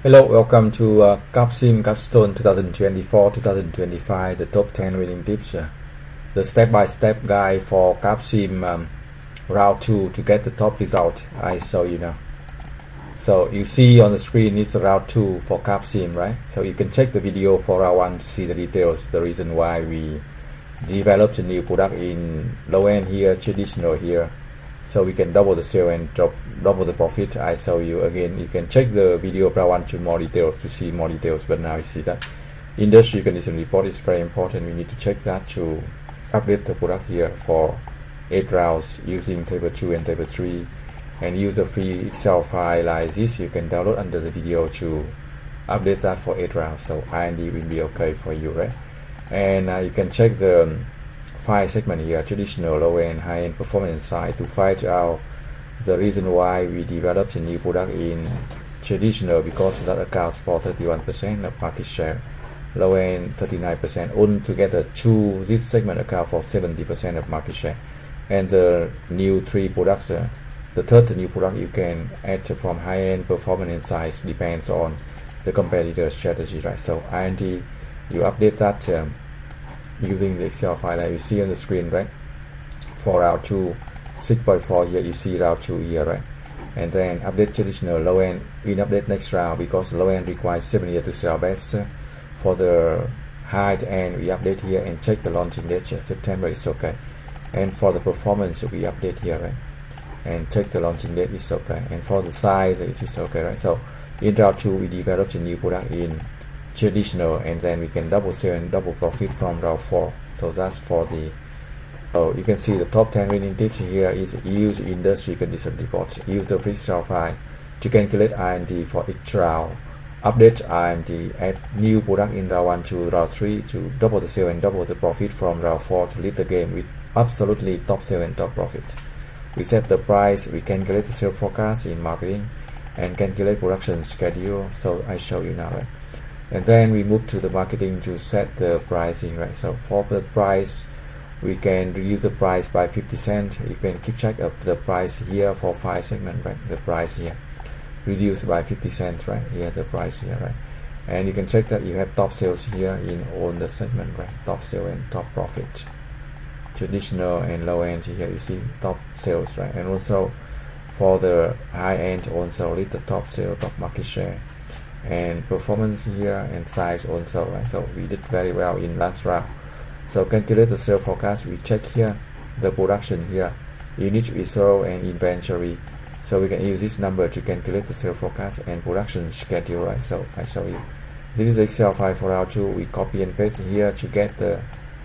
Hello, welcome to Capsim Capstone 2024-2025, the top 10 winning tips, the step-by-step guide for Capsim round 2 to get the top result. I show you now. So you see on the screen is round 2 for Capsim, right? So you can check the video for round 1 to see the details, the reason why we developed a new product in low end here, traditional here. So we can double the sale and double the profit. I show you again. You can check the video if I want to more details to see more details. But now you see that industry condition report is very important. We need to check that to update the product here for 8 rounds using table 2 and table 3, and use a free Excel file like this. You can download under the video to update that for 8 rounds. So IND will be okay for you, right? And you can check the 5 segment here, traditional, low end, high end, performance side, to find out the reason why we developed a new product in traditional, because that accounts for 31% of market share, low end 39%. Altogether, this segment account for 70% of market share. And the new 3 products, the third new product you can add from high end, performance and size, depends on the competitor strategy, right? So IND, you update that using the Excel file that you see on the screen, right? For round 2, 6.4 here, you see round 2 here, right? And then update traditional, low end, we update next round because low end requires 7 years to sell best. For the high end, we update here and check the launching date, September is okay. And for the performance, we update here, right? And check the launching date is okay. And for the size, it is okay, right? So in round 2, we developed a new product in traditional, and then we can double sale and double profit from round 4. So that's for the you can see the top 10 winning tips here is use industry condition reports, use the free Excel file to calculate IND for each round, update IND, add new product in round 1 to round 3 to double the sale and double the profit from round 4 to lead the game with absolutely top sale and top profit. We set the price, we calculate the sales forecast in marketing, and calculate production schedule. So I show you now, right? And then we move to the marketing to set the pricing, right? So for the price, we can reduce the price by 50 cents. You can keep track of the price here for 5 segments, right? The price here reduced by 50 cents, right? Here the price here, right? And you can check that you have top sales here in all the segment, right? Top sale and top profit, traditional and low end here you see top sales, right? And also for the high end also lead the top sale, top market share, and performance here and size also, right? So we did very well in last round. So calculate the sales forecast. We check here the production here, units we sold and inventory. So we can use this number to calculate the sales forecast and production schedule, right? So I show you. This is Excel file for round 2. We copy and paste here to get the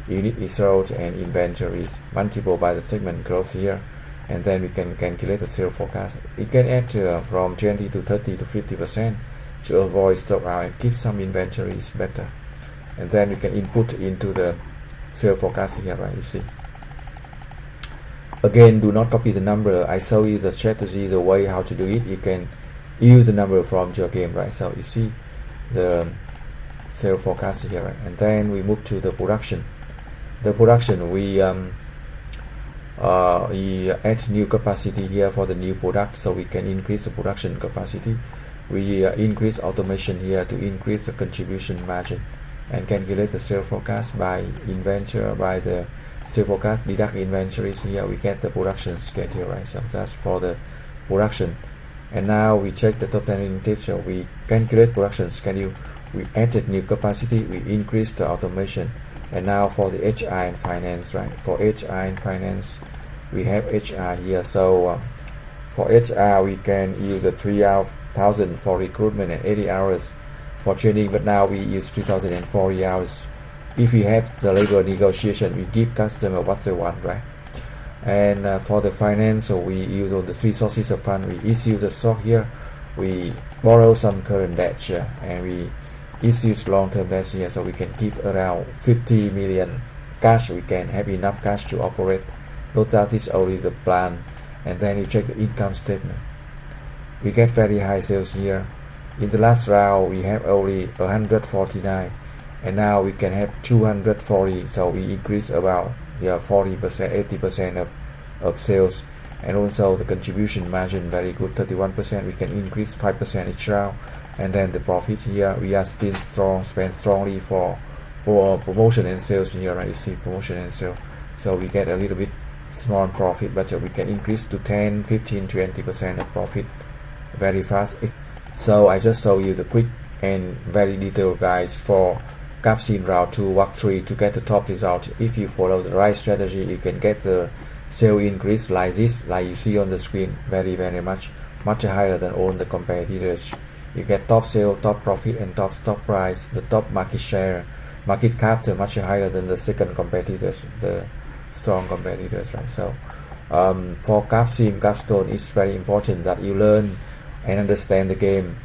unit we sold and inventories, multiple by the segment growth here, and then we can calculate the sales forecast. You can add from 20 to 30 to 50% to avoid stock out and keep some inventories better. And then we can input into the sales forecast here, right? You see. Again, do not copy the number. I show you the strategy, the way how to do it. You can use the number from your game, right? So you see the sales forecast here, right? And then we move to the production. The production, we add new capacity here for the new product, so we can increase the production capacity. We increase automation here to increase the contribution margin, and calculate the sales forecast by inventory, by the sales forecast deduct inventories here. We get the production schedule, right? So that's for the production. And now we check the top 10 winning tips. So we calculate production schedule. We added new capacity. We increase the automation. And now for the HR and finance, right? For HR and finance, we have HR here. So for HR, we can use the 3,000 for recruitment and 80 hours for training, but now we use 3,040 hours. If we have the labor negotiation, we give customer what they want, right? And for the finance, so we use all the 3 sources of fund. We issue the stock here, we borrow some current debt here, and we issue long-term debt here, so we can keep around 50 million cash. We can have enough cash to operate. Note that is only the plan. And then you check the income statement. We get very high sales here. In the last round, we have only 149, and now we can have 240. So we increase about 40%, 80% of sales. And also the contribution margin very good, 31%. We can increase 5% each round. and then the profit here we are still spend strongly for promotion and sales here, right? You see promotion and sale, so we get a little bit small profit, but we can increase to 10, 15, 20% of profit very fast. So I just show you the quick and very detailed guides for Capsim route 2 walk 3 to get the top result. If you follow the right strategy, you can get the sale increase like this, like you see on the screen, very much higher than all the competitors. You get top sale, top profit, and top stock price. The top market share, market cap much higher than the second competitors, the strong competitors, right? So for Capsim, Capstone, it's very important that you learn and understand the game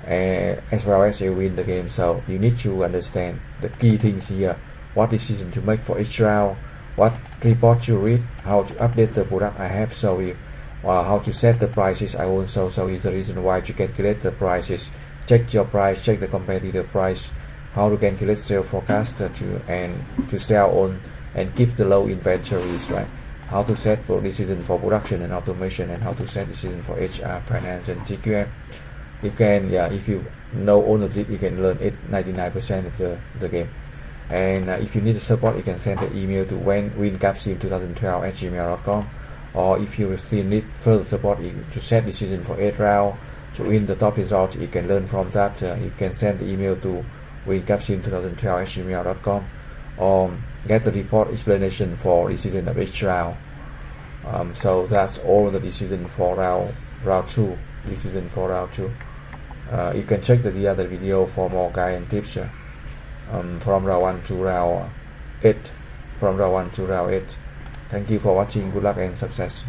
as well as you win the game. So you need to understand the key things here, what decision to make for each round, what report to read, how to update the product I have show you, how to set the prices I also show you the reason why to calculate the prices, check your price, check the competitor price, how to calculate sale forecast to sell on and keep the low inventories, right? How to set for decision for production and automation, and how to set decision for HR, finance, and TQM. You can, if you know all of it, you can learn it 99% of the game. And if you need the support, you can send the email to wincapsim2012@gmail.com. Or if you still need further support to set decision for 8 round to win the top result, you can learn from that. You can send the email to wincapsim2012@gmail.com or get the report explanation for decision of each round. So that's all the decision for round 2. Decision for round 2. You can check the other video for more guide and tips from round 1 to round 8. Thank you for watching. Good luck and success.